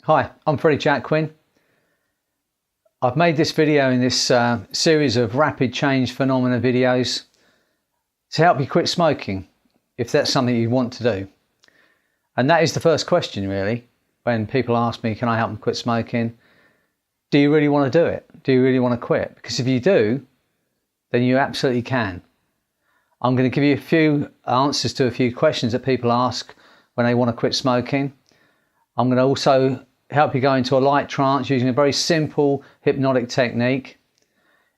Hi, I'm Freddie Jacquin. I've made this video in this series of rapid change phenomena videos to help you quit smoking, if that's something you want to do. And that is the first question really, when people ask me, can I help them quit smoking? Do you really want to do it? Do you really want to quit? Because if you do, then you absolutely can. I'm going to give you a few answers to a few questions that people ask when they want to quit smoking. I'm going to also help you go into a light trance using a very simple hypnotic technique.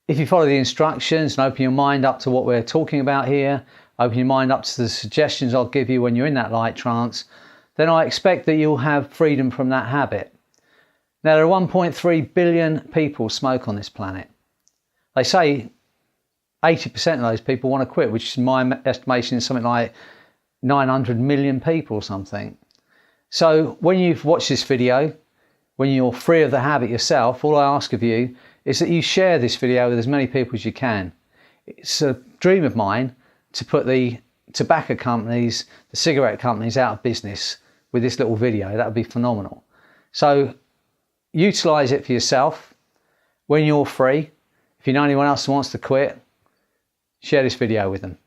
If you follow the instructions and open your mind up to what we're talking about here, open your mind up to the suggestions I'll give you when you're in that light trance, then I expect that you'll have freedom from that habit. Now, there are 1.3 billion people smoke on this planet. They say 80% of those people want to quit, which in my estimation is something like 900 million people or something. So when you've watched this video, when you're free of the habit yourself, all I ask of you is that you share this video with as many people as you can. It's a dream of mine to put the tobacco companies, the cigarette companies out of business with this little video. That would be phenomenal. So utilize it for yourself. When you're free, if you know anyone else who wants to quit, share this video with them.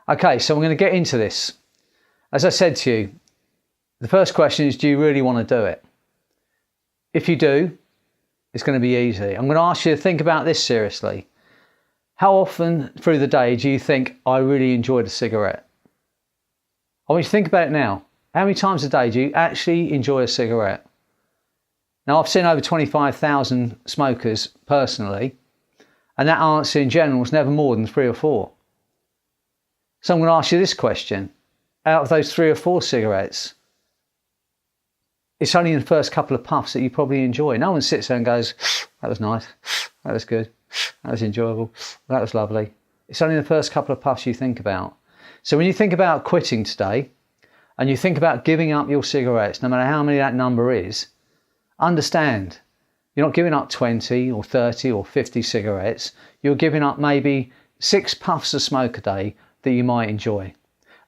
Okay, so I'm going to get into this. As I said to you, the first question is, do you really want to do it? If you do, it's going to be easy. I'm going to ask you to think about this seriously. How often through the day do you think, I really enjoyed a cigarette? I want you to think about it now. How many times a day do you actually enjoy a cigarette? Now, I've seen over 25,000 smokers personally, and that answer in general is never more than 3 or 4. So I'm going to ask you this question. Out of those 3 or 4 cigarettes, it's only in the first couple of puffs that you probably enjoy. No one sits there and goes, that was nice, that was good, that was enjoyable, that was lovely. It's only the first couple of puffs you think about. So when you think about quitting today, and you think about giving up your cigarettes, no matter how many that number is, understand, you're not giving up 20 or 30 or 50 cigarettes, you're giving up maybe 6 puffs of smoke a day that you might enjoy.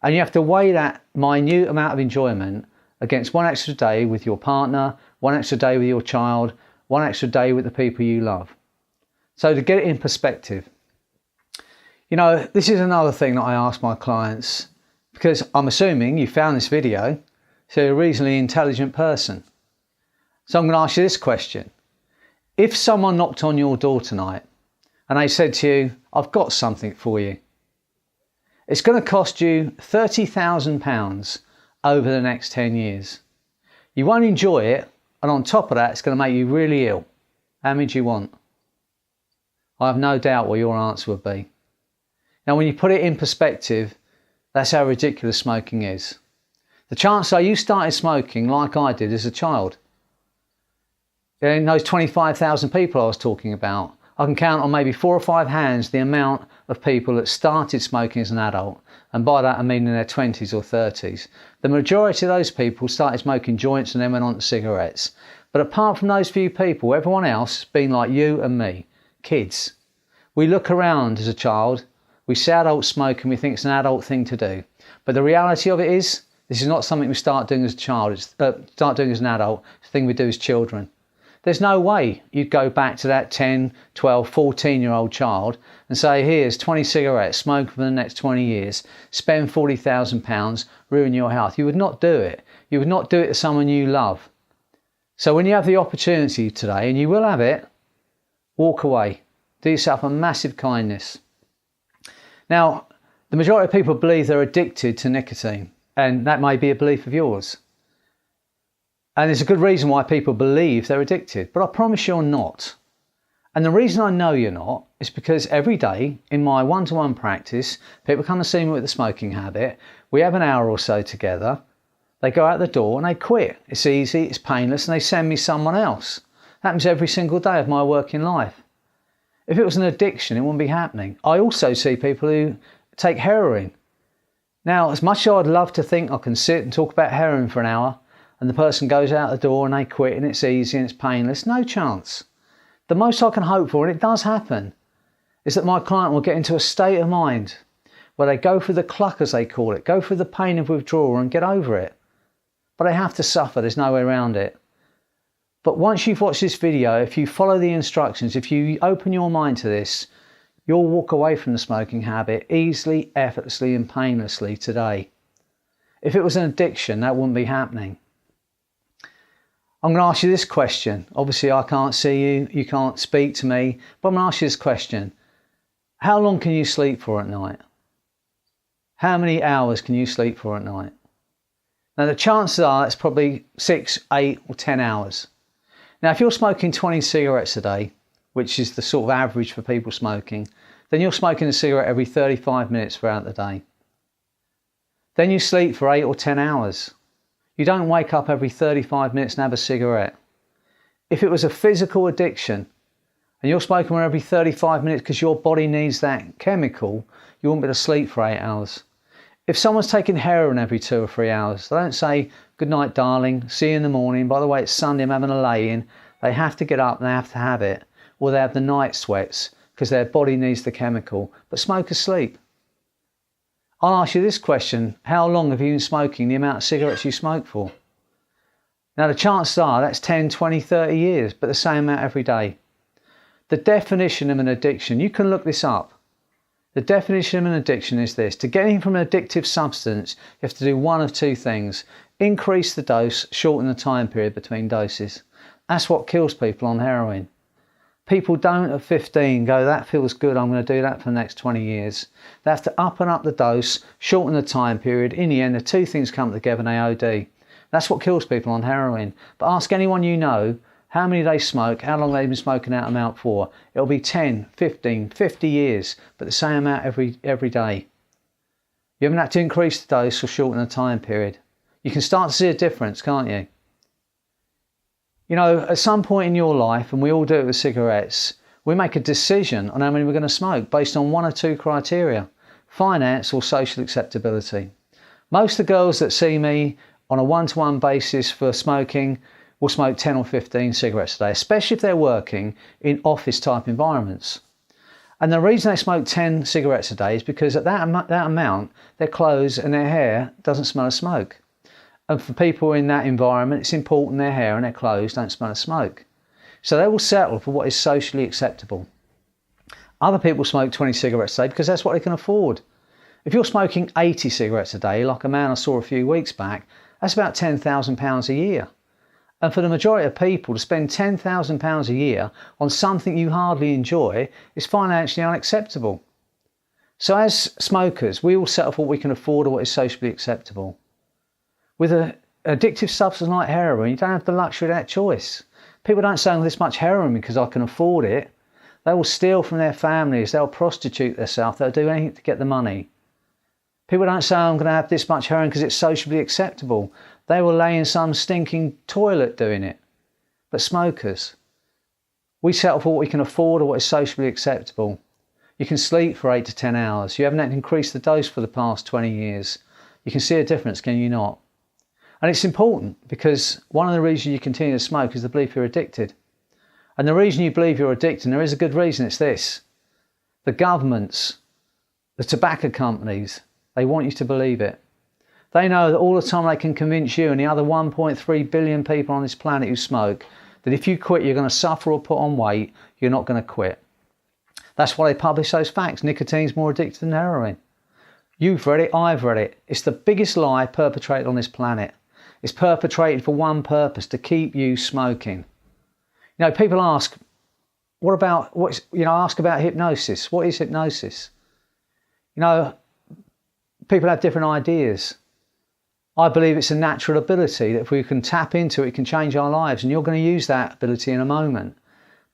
And you have to weigh that minute amount of enjoyment against 1 extra day with your partner, 1 extra day with your child, 1 extra day with the people you love. So to get it in perspective, you know, this is another thing that I ask my clients, because I'm assuming you found this video, so you're a reasonably intelligent person. So I'm going to ask you this question. If someone knocked on your door tonight and they said to you, I've got something for you. It's going to cost you £30,000 over the next 10 years. You won't enjoy it, and on top of that, it's going to make you really ill. How many do you want? I have no doubt what your answer would be. Now, when you put it in perspective, that's how ridiculous smoking is. The chances are you started smoking like I did as a child. In those 25,000 people I was talking about, I can count on maybe 4 or 5 hands the amount of people that started smoking as an adult, and by that I mean in their 20s or 30s. The majority of those people started smoking joints and then went on to cigarettes. But apart from those few people, everyone else has been like you and me, kids. We look around as a child, we see adults smoke and we think it's an adult thing to do. But the reality of it is, this is not something we start doing as a child, start doing as an adult, it's a thing we do as children. There's no way you'd go back to that 10, 12, 14-year-old child and say, here's 20 cigarettes, smoke for the next 20 years, spend £40,000, ruin your health. You would not do it. You would not do it to someone you love. So when you have the opportunity today, and you will have it, walk away. Do yourself a massive kindness. Now, the majority of people believe they're addicted to nicotine, and that may be a belief of yours. And there's a good reason why people believe they're addicted, but I promise you're not. And the reason I know you're not is because every day in my one-to-one practice, people come and see me with a smoking habit. We have an hour or so together. They go out the door and they quit. It's easy, it's painless, and they send me someone else. That happens every single day of my working life. If it was an addiction, it wouldn't be happening. I also see people who take heroin. Now, as much as I'd love to think I can sit and talk about heroin for an hour, and the person goes out the door and they quit and it's easy and it's painless, no chance. The most I can hope for, and it does happen, is that my client will get into a state of mind where they go through the cluck, as they call it, go through the pain of withdrawal and get over it. But they have to suffer, there's no way around it. But once you've watched this video, if you follow the instructions, if you open your mind to this, you'll walk away from the smoking habit easily, effortlessly and painlessly today. If it was an addiction, that wouldn't be happening. I'm going to ask you this question. Obviously, I can't see you, you can't speak to me, but I'm going to ask you this question. How long can you sleep for at night? How many hours can you sleep for at night? Now, the chances are it's probably 6, 8 or 10 hours. Now, if you're smoking 20 cigarettes a day, which is the sort of average for people smoking, then you're smoking a cigarette every 35 minutes throughout the day. Then you sleep for 8 or 10 hours. You don't wake up every 35 minutes and have a cigarette. If it was a physical addiction and you're smoking one every 35 minutes because your body needs that chemical, you won't be able to sleep for 8 hours. If someone's taking heroin every 2 or 3 hours, they don't say, "Good night, darling, see you in the morning. By the way, it's Sunday, I'm having a lay-in." They have to get up and they have to have it. Or they have the night sweats because their body needs the chemical. But smokers sleep. I'll ask you this question. How long have you been smoking the amount of cigarettes you smoke for? Now, the chances are that's 10, 20, 30 years, but the same amount every day. The definition of an addiction, you can look this up. The definition of an addiction is this. To get anything from an addictive substance, you have to do one of two things. Increase the dose, shorten the time period between doses. That's what kills people on heroin. People don't at 15 go, "That feels good, I'm going to do that for the next 20 years. They have to up and up the dose, shorten the time period. In the end, the two things come together and they OD. That's what kills people on heroin. But ask anyone you know how many they smoke, how long they've been smoking that amount for. It'll be 10, 15, 50 years, but the same amount every day. You haven't had to increase the dose or shorten the time period. You can start to see a difference, can't you? You know, at some point in your life, and we all do it with cigarettes, we make a decision on how many we're going to smoke based on one or two criteria: finance or social acceptability. Most of the girls that see me on a one-to-one basis for smoking will smoke 10 or 15 cigarettes a day, especially if they're working in office-type environments. And the reason they smoke 10 cigarettes a day is because at that amount, their clothes and their hair doesn't smell of smoke. And for people in that environment, it's important their hair and their clothes don't smell of smoke. So they will settle for what is socially acceptable. Other people smoke 20 cigarettes a day because that's what they can afford. If you're smoking 80 cigarettes a day, like a man I saw a few weeks back, that's about £10,000 a year. And for the majority of people, to spend £10,000 a year on something you hardly enjoy is financially unacceptable. So as smokers, we all settle for what we can afford or what is socially acceptable. With an addictive substance like heroin, you don't have the luxury of that choice. People don't say, "Oh, this much heroin because I can afford it." They will steal from their families, they'll prostitute themselves, they'll do anything to get the money. People don't say, "I'm going to have this much heroin because it's socially acceptable." They will lay in some stinking toilet doing it. But smokers, we settle for what we can afford or what is socially acceptable. You can sleep for 8 to 10 hours. You haven't had to increase the dose for the past 20 years. You can see a difference, can you not? And it's important because one of the reasons you continue to smoke is the belief you're addicted. And the reason you believe you're addicted, and there is a good reason, it's this. The governments, the tobacco companies, they want you to believe it. They know that all the time they can convince you and the other 1.3 billion people on this planet who smoke that if you quit, you're going to suffer or put on weight, you're not going to quit. That's why they publish those facts. Nicotine's more addictive than heroin. You've read it, I've read it. It's the biggest lie perpetrated on this planet. It's perpetrated for one purpose, to keep you smoking. You know, people ask, ask about hypnosis. What is hypnosis? You know, people have different ideas. I believe it's a natural ability that if we can tap into it, it can change our lives, and you're going to use that ability in a moment.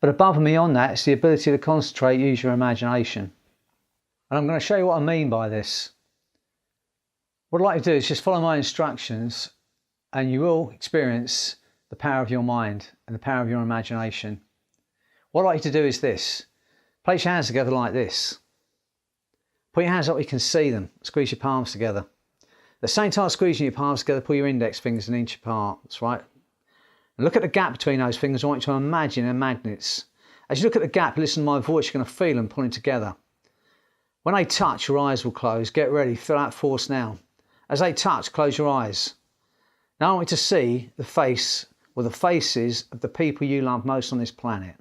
But above and beyond that, it's the ability to concentrate, use your imagination. And I'm going to show you what I mean by this. What I'd like to do is just follow my instructions and you will experience the power of your mind and the power of your imagination. What I'd like you to do is this. Place your hands together like this. Put your hands up where you can see them. Squeeze your palms together. At the same time squeezing your palms together, pull your index fingers an inch apart. That's right. And look at the gap between those fingers. I want you to imagine they're magnets. As you look at the gap, listen to my voice, you're going to feel them pulling together. When they touch, your eyes will close. Get ready. Feel that force now. As they touch, close your eyes. Now I want you to see the face or the faces of the people you love most on this planet.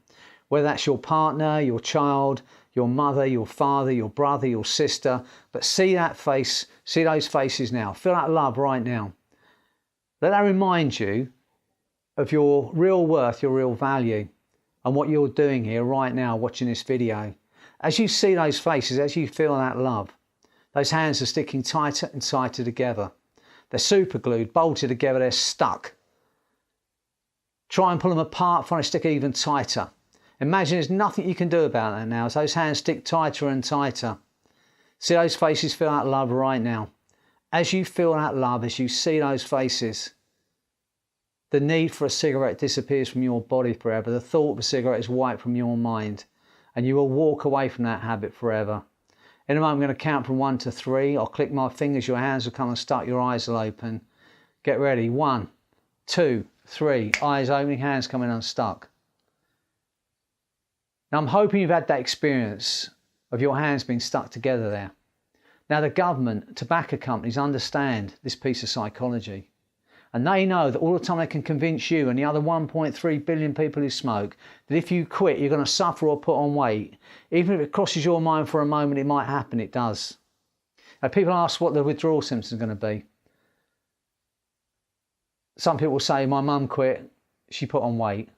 Whether that's your partner, your child, your mother, your father, your brother, your sister. But see that face, see those faces now. Feel that love right now. Let that remind you of your real worth, your real value, and what you're doing here right now watching this video. As you see those faces, as you feel that love, those hands are sticking tighter and tighter together. They're super glued, bolted together, they're stuck. Try and pull them apart, find a stick even tighter. Imagine there's nothing you can do about that now as those hands stick tighter and tighter. See those faces, feel that love right now. As you feel that love, as you see those faces, the need for a cigarette disappears from your body forever. The thought of a cigarette is wiped from your mind, and you will walk away from that habit forever. In a moment, I'm going to count from 1 to 3. I'll click my fingers, your hands will come unstuck, your eyes will open. Get ready. 1, 2, 3. Eyes opening, hands coming unstuck. Now, I'm hoping you've had that experience of your hands being stuck together there. Now, the government, tobacco companies understand this piece of psychology. And they know that all the time they can convince you and the other 1.3 billion people who smoke that if you quit, you're going to suffer or put on weight. Even if it crosses your mind for a moment, it might happen, it does. Now, people ask what the withdrawal symptoms are going to be. Some people say, my mum quit, she put on weight.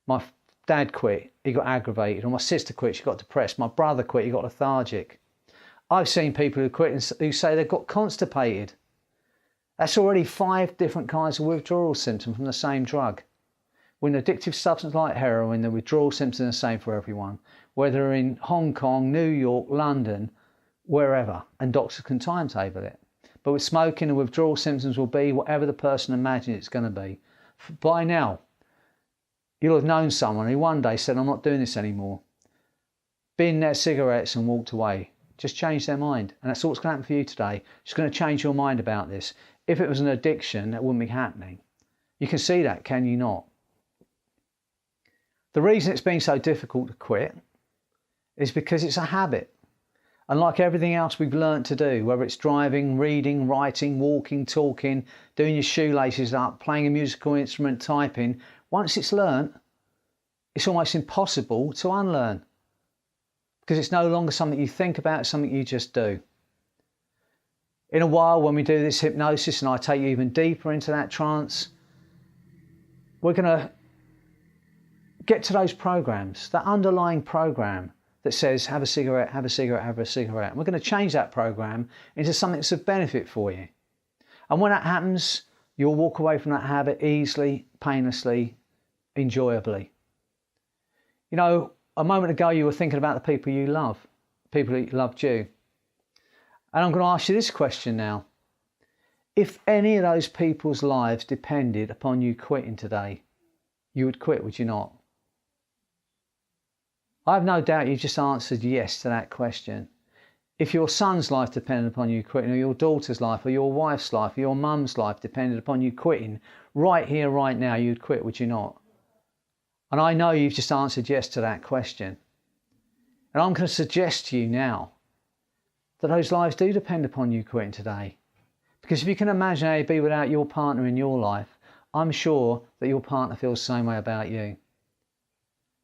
My dad quit, he got aggravated. Or my sister quit, she got depressed. My brother quit, he got lethargic. I've seen people who quit and who say they've got constipated. That's already 5 different kinds of withdrawal symptoms from the same drug. With an addictive substance like heroin, the withdrawal symptoms are the same for everyone, whether in Hong Kong, New York, London, wherever, and doctors can timetable it. But with smoking, the withdrawal symptoms will be whatever the person imagines it's going to be. By now, you'll have known someone who one day said, I'm not doing this anymore. Binned their cigarettes and walked away. Just change their mind. And that's what's going to happen for you today. Just going to change your mind about this. If it was an addiction, that wouldn't be happening. You can see that, can you not? The reason it's been so difficult to quit is because it's a habit. And like everything else we've learned to do, whether it's driving, reading, writing, walking, talking, doing your shoelaces up, playing a musical instrument, typing, once it's learnt, it's almost impossible to unlearn. Because it's no longer something you think about, it's something you just do. In a while, when we do this hypnosis and I take you even deeper into that trance, we're going to get to those programs, that underlying program that says, have a cigarette, have a cigarette, have a cigarette. And we're going to change that program into something that's of benefit for you. And when that happens, you'll walk away from that habit easily, painlessly, enjoyably. You know, a moment ago you were thinking about the people you love, people who loved you. And I'm going to ask you this question now. If any of those people's lives depended upon you quitting today, you would quit, would you not? I have no doubt you've just answered yes to that question. If your son's life depended upon you quitting, or your daughter's life, or your wife's life, or your mum's life depended upon you quitting, right here, right now, you'd quit, would you not? And I know you've just answered yes to that question. And I'm going to suggest to you now that those lives do depend upon you quitting today. Because if you can imagine how you'd be without your partner in your life, I'm sure that your partner feels the same way about you.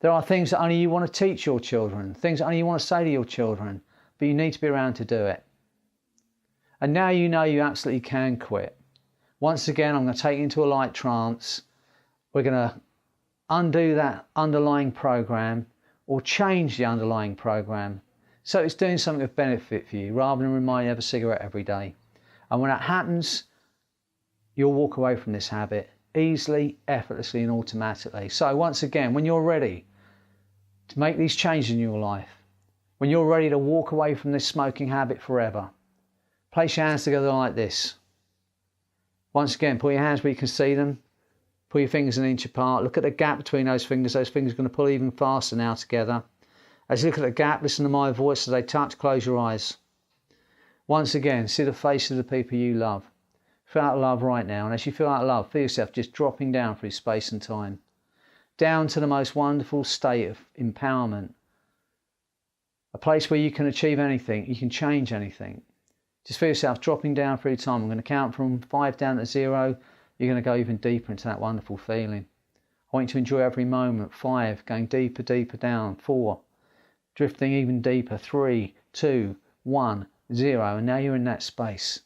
There are things that only you want to teach your children, things that only you want to say to your children, but you need to be around to do it. And now you know you absolutely can quit. Once again, I'm going to take you into a light trance. We're going to undo that underlying program or change the underlying program so it's doing something of benefit for you rather than reminding you of a cigarette every day. And when that happens, you'll walk away from this habit easily, effortlessly and automatically. So once again, when you're ready to make these changes in your life, when you're ready to walk away from this smoking habit forever, place your hands together like this. Once again, put your hands where you can see them. Pull your fingers an inch apart. Look at the gap between those fingers. Those fingers are going to pull even faster now together. As you look at the gap, listen to my voice as they touch. Close your eyes. Once again, see the faces of the people you love. Feel that love right now. And as you feel that love, feel yourself just dropping down through space and time. Down to the most wonderful state of empowerment. A place where you can achieve anything. You can change anything. Just feel yourself dropping down through time. I'm going to count from 5 down to 0. you're going to go even deeper into that wonderful feeling. I want you to enjoy every moment. 5, going deeper, deeper down. 4, drifting even deeper. 3, 2, 1, 0. And now you're in that space.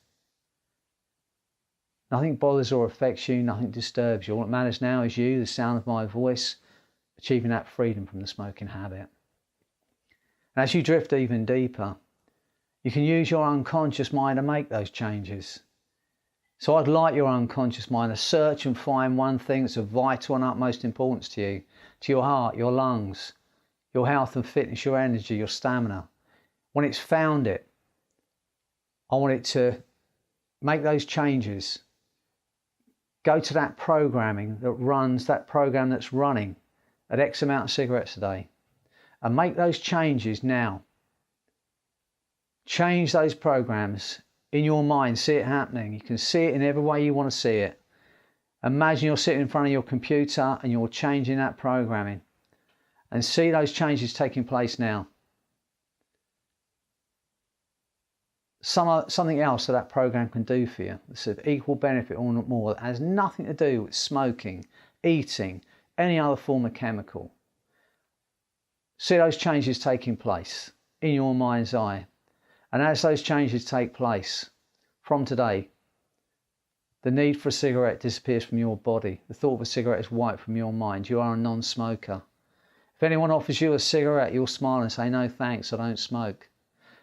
Nothing bothers or affects you, nothing disturbs you. All that matters now is you, the sound of my voice, achieving that freedom from the smoking habit. And as you drift even deeper, you can use your unconscious mind to make those changes. So I'd like your unconscious mind to search and find one thing that's of vital and utmost importance to you, to your heart, your lungs, your health and fitness, your energy, your stamina. When it's found it, I want it to make those changes. Go to that programming that runs, that program that's running at X amount of cigarettes a day, and make those changes now. Change those programs in your mind, see it happening. You can see it in every way you want to see it. Imagine you're sitting in front of your computer and you're changing that programming, and see those changes taking place now. Something else that program can do for you that's of equal benefit or more, that has nothing to do with smoking, eating, any other form of chemical. See those changes taking place in your mind's eye. And as those changes take place, from today, the need for a cigarette disappears from your body. The thought of a cigarette is wiped from your mind. You are a non-smoker. If anyone offers you a cigarette, you'll smile and say, no thanks, I don't smoke.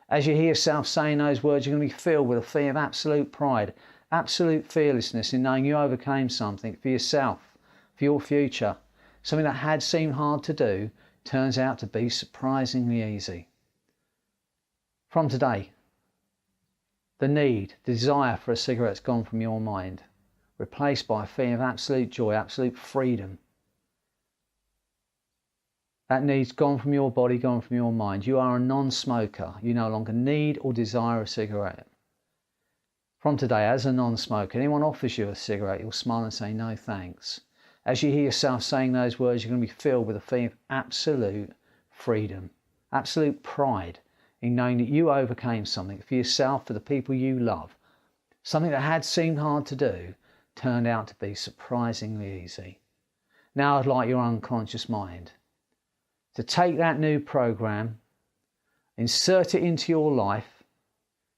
As you hear yourself saying those words, you're going to be filled with a feeling of absolute pride, absolute fearlessness in knowing you overcame something for yourself, for your future. Something that had seemed hard to do turns out to be surprisingly easy. From today, the need, the desire for a cigarette's gone from your mind, replaced by a feeling of absolute joy, absolute freedom. That need's gone from your body, gone from your mind. You are a non-smoker. You no longer need or desire a cigarette. From today, as a non-smoker, anyone offers you a cigarette, you'll smile and say, no thanks. As you hear yourself saying those words, you're going to be filled with a feeling of absolute freedom, absolute pride in knowing that you overcame something for yourself, for the people you love. Something that had seemed hard to do turned out to be surprisingly easy. Now I'd like your unconscious mind to take that new program, insert it into your life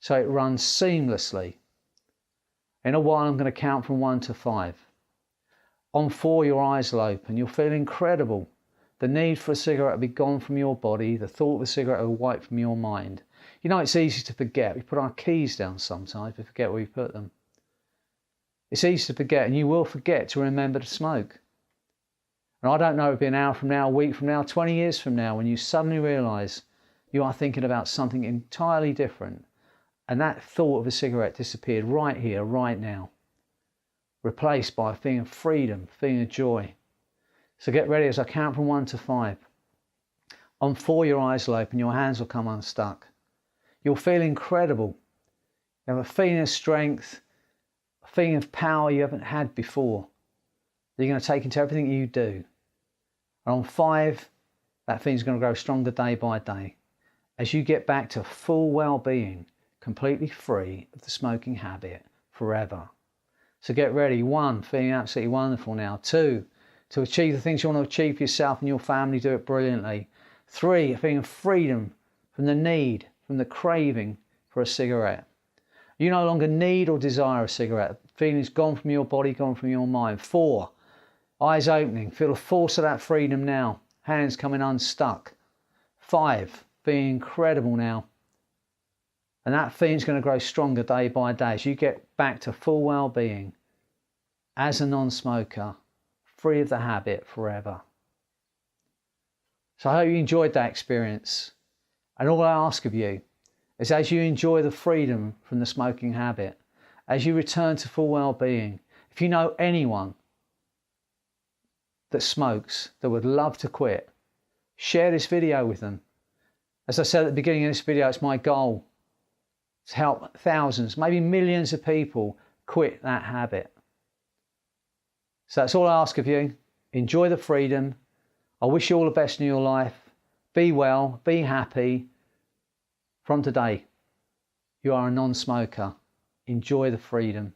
so it runs seamlessly. In a while, I'm going to count from 1 to 5. On 4, your eyes will open. You'll feel incredible. The need for a cigarette will be gone from your body. The thought of a cigarette will wipe from your mind. You know, it's easy to forget. We put our keys down sometimes. We forget where we put them. It's easy to forget, and you will forget to remember to smoke. And I don't know, it'll be an hour from now, a week from now, 20 years from now, when you suddenly realise you are thinking about something entirely different, and that thought of a cigarette disappeared right here, right now, replaced by a feeling of freedom, a feeling of joy. So get ready as I count from 1 to 5. On 4, your eyes will open, your hands will come unstuck. You'll feel incredible. You have a feeling of strength, a feeling of power you haven't had before, that you're going to take into everything you do. And on 5, that feeling's going to grow stronger day by day as you get back to full well-being, completely free of the smoking habit forever. So get ready. 1, feeling absolutely wonderful now. 2, to achieve the things you want to achieve for yourself and your family, do it brilliantly. 3, a feeling of freedom from the need, from the craving for a cigarette. You no longer need or desire a cigarette. The feeling's gone from your body, gone from your mind. 4, eyes opening, feel the force of that freedom now. Hands coming unstuck. 5, feeling incredible now. And that feeling's going to grow stronger day by day as you get back to full well-being as a non-smoker, free of the habit forever. So I hope you enjoyed that experience. And all I ask of you is, as you enjoy the freedom from the smoking habit, as you return to full well-being, if you know anyone that smokes that would love to quit, share this video with them. As I said at the beginning of this video, it's my goal to help thousands, maybe millions of people quit that habit. So that's all I ask of you. Enjoy the freedom. I wish you all the best in your life. Be well, be happy. From today, you are a non-smoker. Enjoy the freedom.